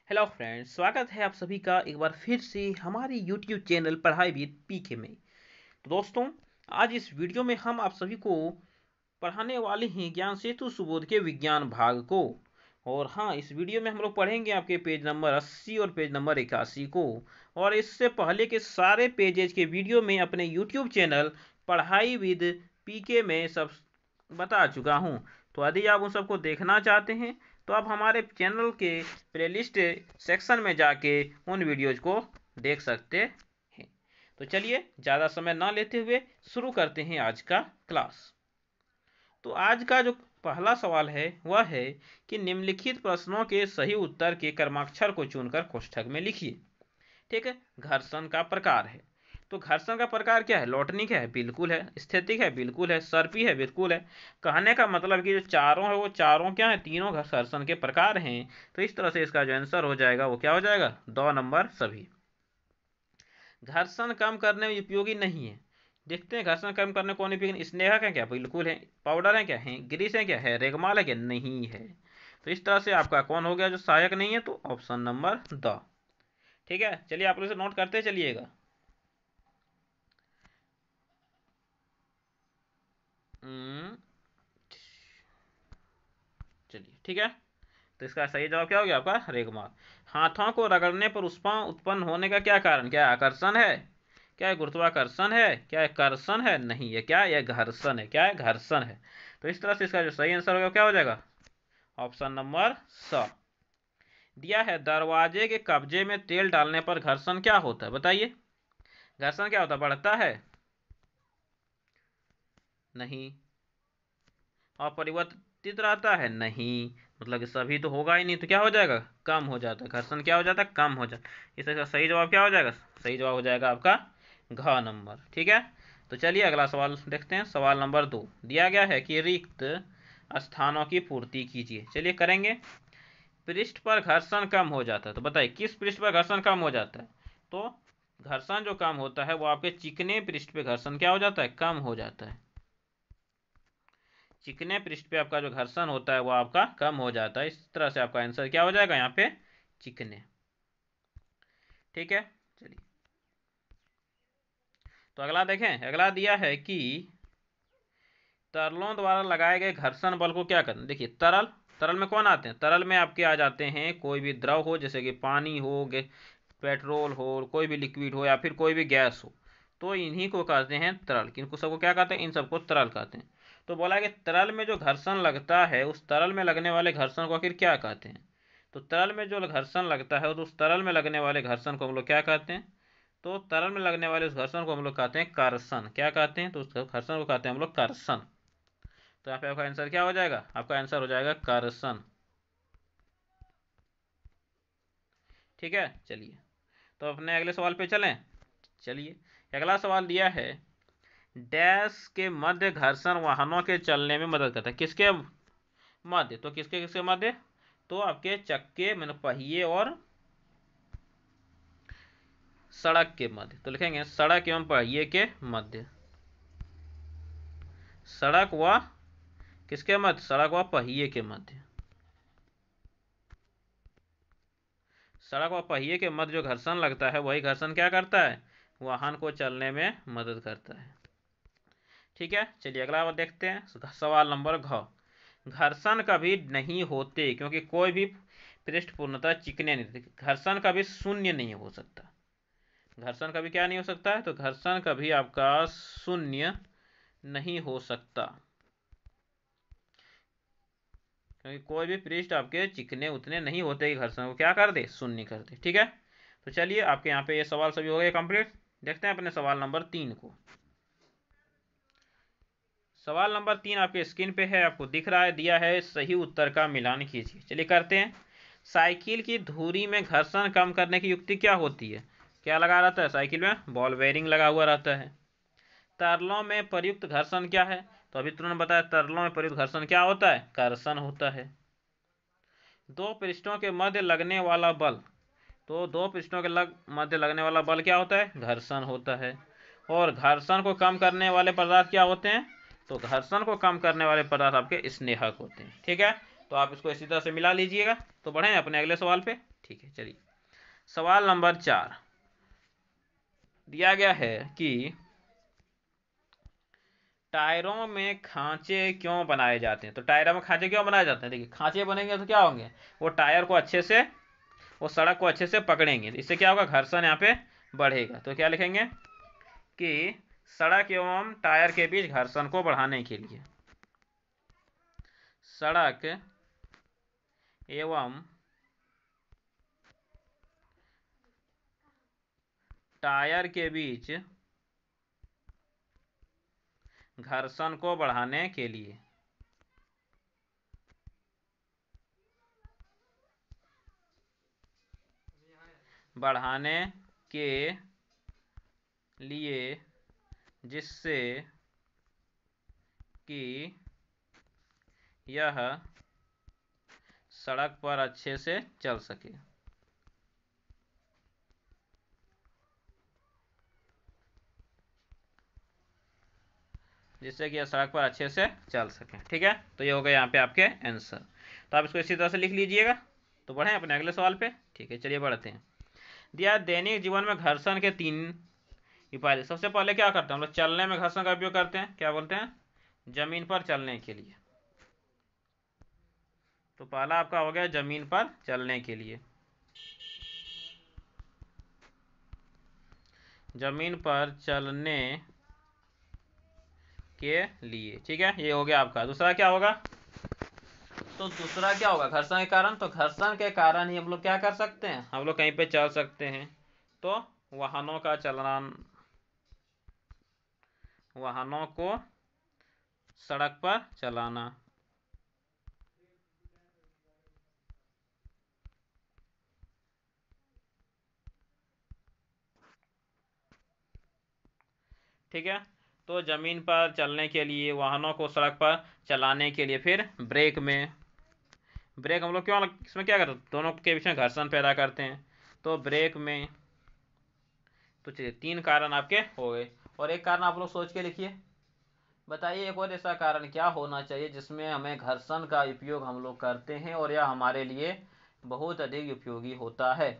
Hello friends, स्वागत है आप सभी का एक बार फिर से हमारे यूट्यूब चैनल पढ़ाई विद पीके में। तो दोस्तों, आज इस वीडियो में हम आप सभी को पढ़ाने वाले हैं ज्ञान सेतु सुबोध के विज्ञान भाग को। और हाँ, इस वीडियो में हम लोग पढ़ेंगे आपके पेज नंबर 80 और पेज नंबर 81 को। और इससे पहले के सारे पेजेज के वीडियो में अपने यूट्यूब चैनल पढ़ाई विद पीके में सब बता चुका हूँ। तो यदि आप उन सबको देखना चाहते हैं तो आप हमारे चैनल के प्लेलिस्ट सेक्शन में जाके उन वीडियोज को देख सकते हैं। तो चलिए ज़्यादा समय ना लेते हुए शुरू करते हैं आज का क्लास। तो आज का जो पहला सवाल है वह है कि निम्नलिखित प्रश्नों के सही उत्तर के क्रमाक्षर को चुनकर कोष्ठक में लिखिए। ठीक है, घर्षण का प्रकार है। तो घर्षण का प्रकार क्या है? लौटनिक है, बिल्कुल है। स्थैतिक है, बिल्कुल है। सर्पी है, बिल्कुल है। कहने का मतलब कि जो चारों है वो चारों क्या है? तीनों घर्षण के प्रकार हैं। तो इस तरह से इसका जो आंसर हो जाएगा वो क्या हो जाएगा? 2 नंबर सभी। घर्षण कम करने में उपयोगी नहीं है। देखते हैं घर्षण कम करने कौन उपयोगी? स्नेहक है क्या? बिल्कुल है। पाउडर है क्या? है। ग्रीस है क्या? है। रेगमाल है क्या? नहीं है। तो इस तरह से आपका कौन हो गया जो सहायक नहीं है? तो ऑप्शन नंबर द। ठीक है, चलिए आप लोग इसे नोट करते चलिएगा। चलिए ठीक है, तो इसका सही जवाब क्या हो गया आपका? रेगमाल। हाथों को रगड़ने पर उष्मा उत्पन्न होने का क्या कारण? क्या आकर्षण है? क्या है गुरुत्वाकर्षण है? क्या है कर्षण है? नहीं है। क्या यह घर्षण है? क्या है? घर्षण है। तो इस तरह से इसका जो सही आंसर होगा क्या हो जाएगा? ऑप्शन नंबर स। दिया है दरवाजे के कब्जे में तेल डालने पर घर्षण क्या होता है? बताइए, घर्षण क्या होता है? बढ़ता है? नहीं। अपरिवर्तित रहता है? नहीं। मतलब कि सभी तो होगा ही नहीं, तो क्या हो जाएगा? कम हो जाता है। घर्षण क्या हो जाता है? कम हो जाता है। इसका सही जवाब क्या हो जाएगा? सही जवाब हो जाएगा आपका घ नंबर। ठीक है, तो चलिए अगला सवाल देखते हैं। सवाल नंबर 2 दिया गया है कि रिक्त स्थानों की पूर्ति कीजिए। चलिए करेंगे। पृष्ठ पर घर्षण कम हो जाता है, तो बताइए किस पृष्ठ पर घर्षण कम हो जाता है? तो घर्षण जो कम होता है वो आपके चिकने पृष्ठ पे घर्षण क्या हो जाता है? कम हो जाता है। चिकने पृष्ठ पे आपका जो घर्षण होता है वो आपका कम हो जाता है। इस तरह से आपका आंसर क्या हो जाएगा यहाँ पे? चिकने। ठीक है, चलिए तो अगला देखें। अगला दिया है कि तरलों द्वारा लगाए गए घर्षण बल को क्या करना। देखिए तरल, तरल में कौन आते हैं? तरल में आपके आ जाते हैं कोई भी द्रव हो, जैसे कि पानी हो, पेट्रोल हो, कोई भी लिक्विड हो या फिर कोई भी गैस हो, तो इन्हीं को कहते हैं तरल। किनको सबको क्या कहते हैं? इन सबको तरल कहते हैं। तो बोला कि तरल में जो घर्षण लगता है उस तरल में लगने वाले घर्षण को आखिर क्या कहते हैं? तो तरल में जो घर्षण लगता है तो उस तरल में लगने वाले घर्षण को हम लोग क्या कहते हैं? तो तरल में लगने वाले उस घर्षण को हम लोग कहते हैं कर्षण। क्या कहते हैं? तो उस घर्षण को कहते हैं हम लोग कर्षण। तो यहाँ पे आपका आंसर क्या हो जाएगा? आपका आंसर हो जाएगा कर्षण। ठीक है, चलिए तो अपने अगले सवाल पे चलें। चलिए, अगला सवाल दिया है डैश के मध्य घर्षण वाहनों के चलने में मदद करता है। किसके मध्य? तो किसके किसके मध्य? तो आपके चक्के मैंने पहिए और सड़क के मध्य। तो लिखेंगे सड़क एवं पहिए के मध्य। सड़क व किसके मध्य? सड़क व पहिए के मध्य। सड़क व पहिए के मध्य जो घर्षण लगता है वही घर्षण क्या करता है? वाहन को चलने में मदद करता है। ठीक है, चलिए अगला बात देखते हैं। सवाल नंबर घ। घर्षण कभी नहीं होते क्योंकि कोई भी पृष्ठ पूर्णतः चिकने नहीं। घर्षण कभी शून्य नहीं हो सकता। घर्षण कभी क्या नहीं हो सकता है? तो घर्षण कभी आपका शून्य नहीं हो सकता, क्योंकि कोई भी पृष्ठ आपके चिकने उतने नहीं होते कि घर्षण को क्या कर दे? शून्य कर दे। ठीक है, तो चलिए आपके यहाँ पे ये सवाल सभी हो गए कंप्लीट। देखते हैं अपने सवाल नंबर 3 को। सवाल नंबर 3 आपके स्क्रीन पे है, आपको दिख रहा है। दिया है सही उत्तर का मिलान कीजिए। चलिए करते हैं। साइकिल की धुरी में घर्षण कम करने की युक्ति क्या होती है? क्या लगा रहता है साइकिल में? बॉल बेयरिंग लगा हुआ रहता है। तरलों में प्रयुक्त घर्षण क्या है? तो अभी तुरंत बताया, तरलों में प्रयुक्त घर्षण क्या होता है? कर्षण होता है। दो पृष्ठों के मध्य लगने वाला बल, तो दो पृष्ठों के मध्य लगने वाला बल क्या होता है? घर्षण होता है। और घर्षण को कम करने वाले पदार्थ क्या होते हैं? तो घर्षण को कम करने वाले पदार्थ आपके स्नेहक होते हैं। ठीक है, तो आप इसको इसी तरह से मिला लीजिएगा। तो बढ़ें अपने अगले सवाल पे। ठीक है, चलिए सवाल नंबर 4 दिया गया है कि टायरों में खांचे क्यों बनाए जाते हैं। तो टायरों में खांचे क्यों बनाए जाते हैं, देखिए खांचे बनेंगे तो क्या होंगे, वो टायर को अच्छे से, वो सड़क को अच्छे से पकड़ेंगे, इससे क्या होगा, घर्षण यहाँ पे बढ़ेगा। तो क्या लिखेंगे कि सड़क एवं टायर के बीच घर्षण को बढ़ाने के लिए, सड़क एवं टायर के बीच घर्षण को बढ़ाने के लिए, बढ़ाने के लिए जिससे कि यह सड़क पर अच्छे से चल सके। जिससे कि यह सड़क पर अच्छे से चल सके। ठीक है, तो ये हो गए यहाँ पे आपके आंसर। तो आप इसको इसी तरह से लिख लीजिएगा। तो बढ़ें अपने अगले सवाल पे। ठीक है, चलिए बढ़ते हैं। दिया दैनिक जीवन में घर्षण के 3 उपाय। सबसे पहले क्या करते हैं हम लोग, चलने में घर्षण का उपयोग करते हैं, क्या बोलते हैं, जमीन पर चलने के लिए। तो पहला आपका हो गया जमीन पर चलने के लिए, जमीन पर चलने के लिए। ठीक है, ये हो गया आपका। दूसरा क्या होगा, तो दूसरा क्या होगा, घर्षण के कारण। तो घर्षण के कारण ही हम लोग क्या कर सकते हैं, हम लोग कहीं पे चल सकते हैं। तो वाहनों का चलन, वाहनों को सड़क पर चलाना। ठीक है, तो जमीन पर चलने के लिए, वाहनों को सड़क पर चलाने के लिए। फिर ब्रेक में, ब्रेक हम लोग क्यों, इसमें क्या करते हैं, दोनों के बीच में घर्षण पैदा करते हैं। तो ब्रेक में, तो चलिए 3 कारण आपके हो गए। और एक कारण आप लोग सोच के लिखिए, बताइए एक और ऐसा कारण क्या होना चाहिए जिसमें हमें घर्षण का उपयोग हम लोग करते हैं और यह हमारे लिए बहुत अधिक उपयोगी होता है।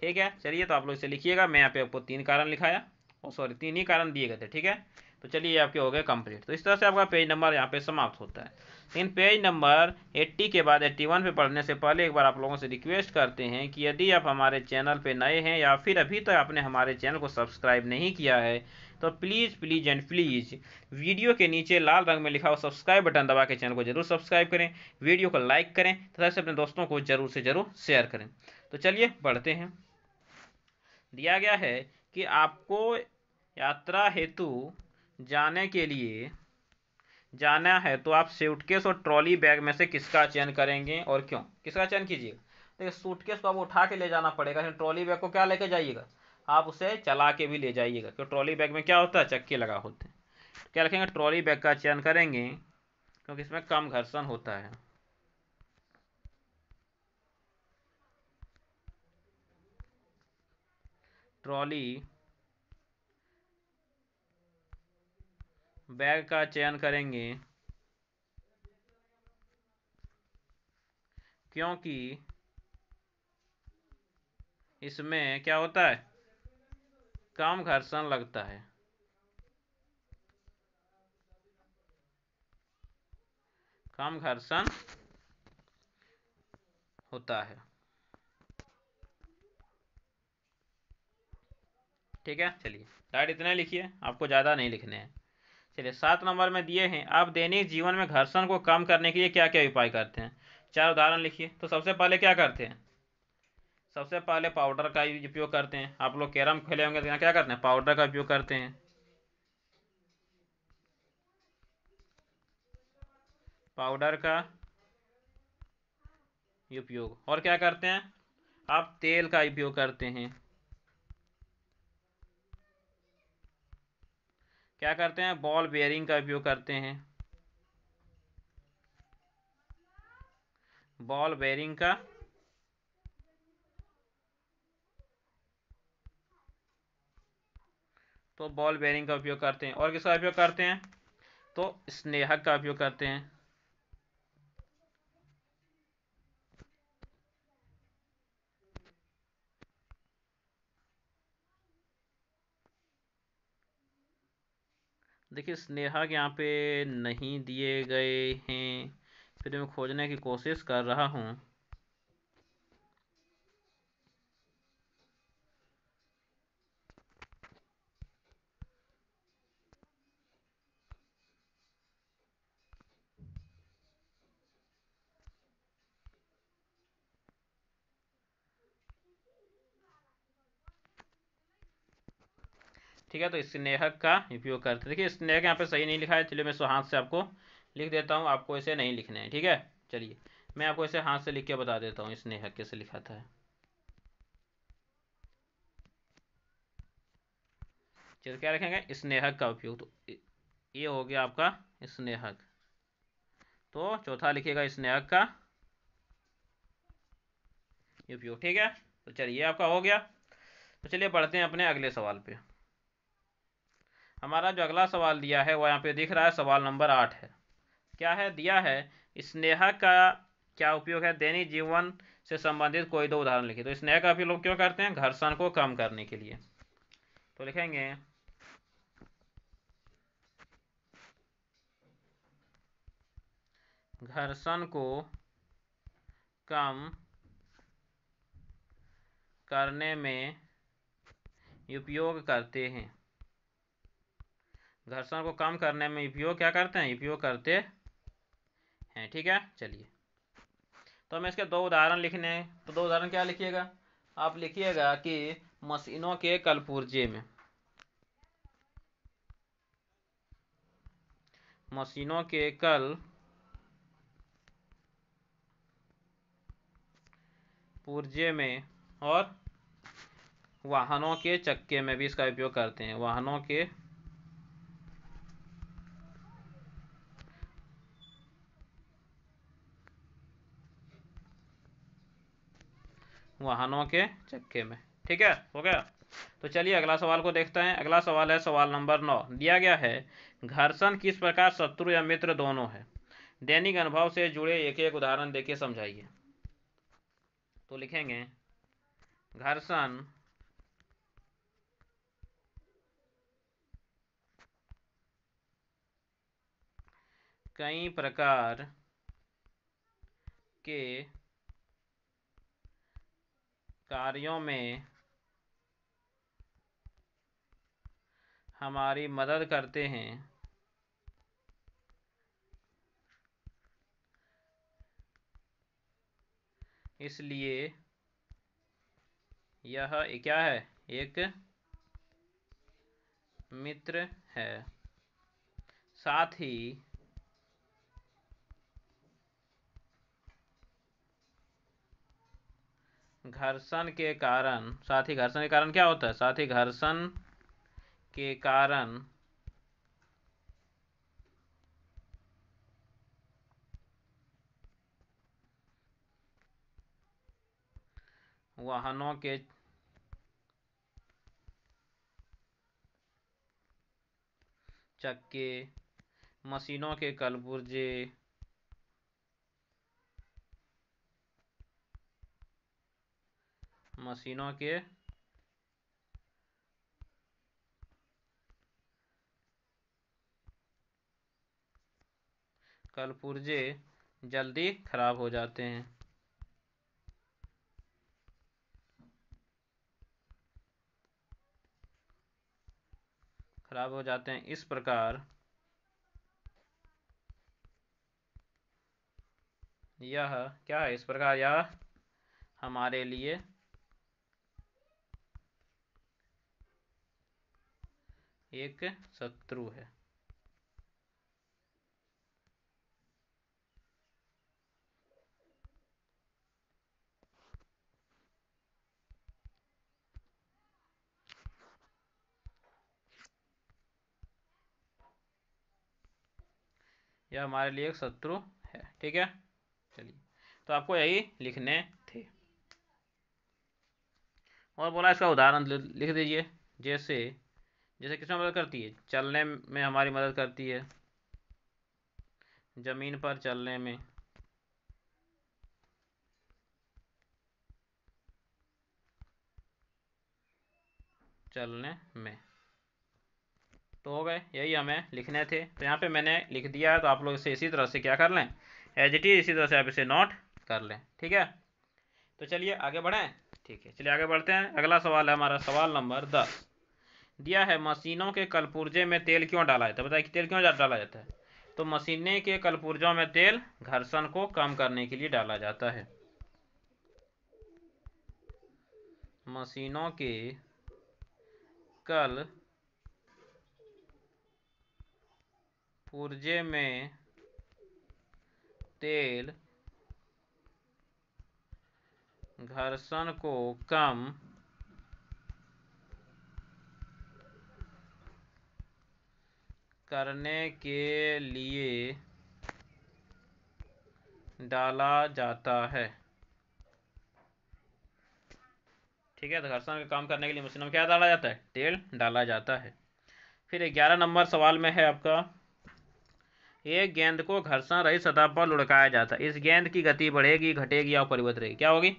ठीक है, चलिए तो आप लोग इसे लिखिएगा। मैं यहाँ पे आपको 3 कारण लिखाया, और सॉरी 3 ही कारण दिए गए थे। ठीक है, तो चलिए ये आपके हो गए कंप्लीट। तो इस तरह से आपका पेज नंबर यहाँ पे समाप्त होता है। इन पेज नंबर 80 के बाद 81 पे पढ़ने से पहले एक बार आप लोगों से रिक्वेस्ट करते हैं कि यदि आप हमारे चैनल पे नए हैं या फिर अभी तक आपने हमारे चैनल को सब्सक्राइब नहीं किया है, तो please please and please video के नीचे लाल रंग में लिखा हुआ सब्सक्राइब बटन दबा के चैनल को जरूर सब्सक्राइब करें, वीडियो को लाइक करें तथा इसे अपने दोस्तों को जरूर से जरूर शेयर करें। तो चलिए बढ़ते हैं। दिया गया है कि आपको यात्रा हेतु जाने के लिए जाना है, तो आप सूटकेस और ट्रॉली बैग में से किसका चयन करेंगे और क्यों, किसका चयन कीजिएगा। देखिए सूटकेस को आप उठा के ले जाना पड़ेगा, लेकिन ट्रॉली बैग को क्या लेके जाइएगा, आप उसे चला के भी ले जाइएगा, क्योंकि ट्रॉली बैग में क्या होता है, चक्के लगा होते हैं। क्या रखेंगे, ट्रॉली बैग का चयन करेंगे क्योंकि इसमें कम घर्षण होता है। ट्रॉली बैग का चयन करेंगे क्योंकि इसमें क्या होता है, कम घर्षण लगता है, कम घर्षण होता है। ठीक है, चलिए डायरेक्ट इतना लिखिए, आपको ज़्यादा नहीं लिखने हैं। चलिए 7 नंबर में दिए हैं, आप दैनिक जीवन में घर्षण को कम करने के लिए क्या क्या उपाय करते हैं। 4 उदाहरण लिखिए। तो सबसे पहले क्या करते हैं, सबसे पहले पाउडर का उपयोग करते हैं। आप लोग कैरम खेले होंगे तो यहाँ क्या करते हैं, पाउडर का उपयोग करते हैं, पाउडर का उपयोग। और क्या करते हैं, आप तेल का उपयोग करते हैं, क्या करते हैं, बॉल बेयरिंग का उपयोग करते हैं, बॉल बेयरिंग का तो बॉल बेयरिंग का उपयोग करते हैं। और किसका उपयोग करते हैं, तो स्नेहक का उपयोग करते हैं, देखिए स्नेहक यहाँ पे नहीं दिए गए हैं, फिर मैं खोजने की कोशिश कर रहा हूँ। ठीक है, तो स्नेहक का उपयोग करते हैं। देखिए स्नेहक यहाँ पे सही नहीं लिखा है, चलिए मैं इसको हाथ से आपको लिख देता हूँ, आपको इसे नहीं लिखना है। ठीक है, चलिए मैं आपको इसे हाथ से लिख के बता देता हूँ स्नेहक कैसे लिखा था। चलिए क्या लिखेंगे, स्नेहक का उपयोग, तो ये हो गया आपका स्नेहक। तो चौथा लिखिएगा स्नेहक का उपयोग। ठीक है, तो चलिए आपका हो गया। तो चलिए बढ़ते हैं अपने अगले सवाल पे। हमारा जो अगला सवाल दिया है वो यहाँ पे दिख रहा है, सवाल नंबर 8 है। क्या है दिया है, स्नेह का क्या उपयोग है, दैनिक जीवन से संबंधित कोई दो उदाहरण लिखिए। तो स्नेह का उपयोग क्यों करते हैं, घर्षण को कम करने के लिए। तो लिखेंगे घर्षण को कम करने में उपयोग करते हैं। घर्षण को कम करने में उपयोग क्या करते हैं, उपयोग करते हैं। ठीक है, चलिए तो हमें इसके दो उदाहरण लिखने हैं। तो दो उदाहरण क्या लिखिएगा, आप लिखिएगा कि मशीनों के कलपुर्जे में, मशीनों के कल पुर्जे में और वाहनों के चक्के में भी इसका उपयोग करते हैं। वाहनों के चक्के में। ठीक है, हो गया। तो चलिए अगला सवाल को देखते हैं। अगला सवाल है सवाल नंबर 9। दिया गया है घर्षण किस प्रकार शत्रु या मित्र दोनों है, दैनिक अनुभव से जुड़े एक एक उदाहरण देके समझाइए। तो लिखेंगे घर्षण कई प्रकार के कार्यों में हमारी मदद करते हैं, इसलिए यह क्या है, एक मित्र है। साथ ही घर्षण के कारण, क्या होता है, साथ ही घर्षण के कारण वाहनों के चक्के, मशीनों के कलपुर्जे, मशीनों के कलपुर्जे जल्दी खराब हो जाते हैं। इस प्रकार यह क्या है, इस प्रकार यह हमारे लिए एक शत्रु है। यह हमारे लिए एक शत्रु है। ठीक है, चलिए तो आपको यही लिखने थे। और बोला इसका उदाहरण लिख दीजिए। जैसे जैसे किसमें मदद करती है, चलने में हमारी मदद करती है, जमीन पर चलने में, चलने में। तो हो गए, यही हमें लिखने थे। तो यहाँ पे मैंने लिख दिया है, तो आप लोग इसे इसी तरह से क्या कर लें, एज इट इज इसी तरह से आप इसे नोट कर लें। ठीक है, तो चलिए आगे बढ़ें। ठीक है, चलिए आगे बढ़ते हैं। अगला सवाल है हमारा सवाल नंबर 10। दिया है मशीनों के कलपुर्जे में तेल क्यों डाला जाता है। बताइए कि तेल क्यों डाला जाता है। तो मशीनें के कलपुर्जों में तेल घर्षण को कम करने के लिए डाला जाता है। मशीनों के कल पुर्जे में तेल घर्षण को कम करने के लिए डाला जाता है। ठीक है, तो घर्षण का काम करने के लिए मशीनों में क्या डाला जाता है, तेल डाला जाता है। फिर 11 नंबर सवाल में है आपका, एक गेंद को घर्षण रहित सतह पर लुढ़काया जाता है, इस गेंद की गति बढ़ेगी, घटेगी या परिवर्तित रहेगी। क्या होगी।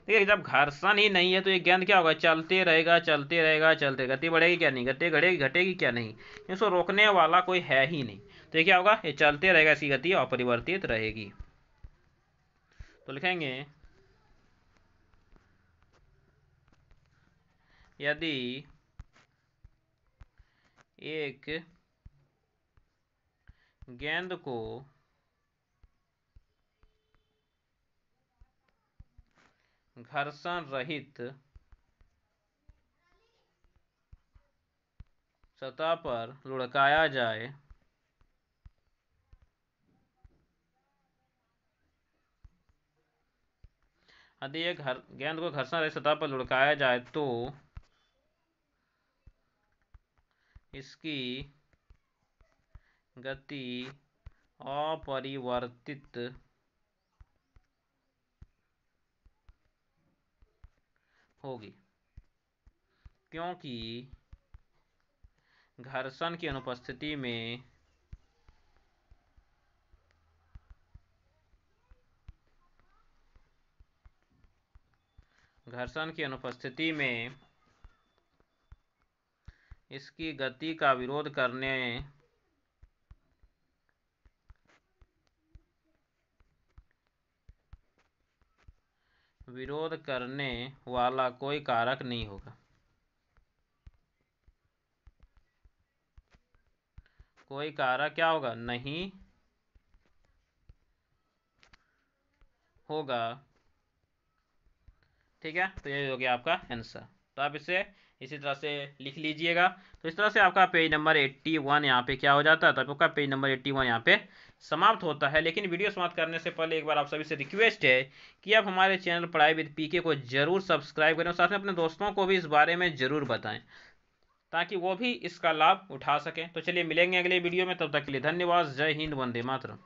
देखिए, जब घर्षण ही नहीं है तो ये गेंद क्या होगा, चलते रहेगा चलते रहेगा चलते, गति बढ़ेगी क्या नहीं, गति घटेगी घटेगी क्या नहीं, इसको रोकने वाला कोई है ही नहीं। तो ये क्या होगा, ये चलते रहेगा, इसकी गति अपरिवर्तित रहेगी। तो लिखेंगे, यदि एक गेंद को घर्षण रहित सतह पर लुढ़काया जाए यदि एक गेंद को घर्षण रहित सतह पर लुढ़काया जाए तो इसकी गति अपरिवर्तित होगी, क्योंकि घर्षण की अनुपस्थिति में इसकी गति का विरोध करने वाला कोई कारक नहीं होगा। कोई कारक क्या होगा, नहीं होगा। ठीक है, तो ये हो गया आपका आंसर। तो आप इसे इसी तरह से लिख लीजिएगा। तो इस तरह से आपका पेज नंबर 81 यहाँ पे क्या हो जाता है, तो आपका पेज नंबर 81 यहाँ पे समाप्त होता है। लेकिन वीडियो समाप्त करने से पहले एक बार आप सभी से रिक्वेस्ट है कि आप हमारे चैनल पढ़ाई विद पीके को जरूर सब्सक्राइब करें और साथ में अपने दोस्तों को भी इस बारे में जरूर बताएं, ताकि वो भी इसका लाभ उठा सकें। तो चलिए मिलेंगे अगले वीडियो में, तब तक के लिए धन्यवाद। जय हिंद, वंदे मातरम।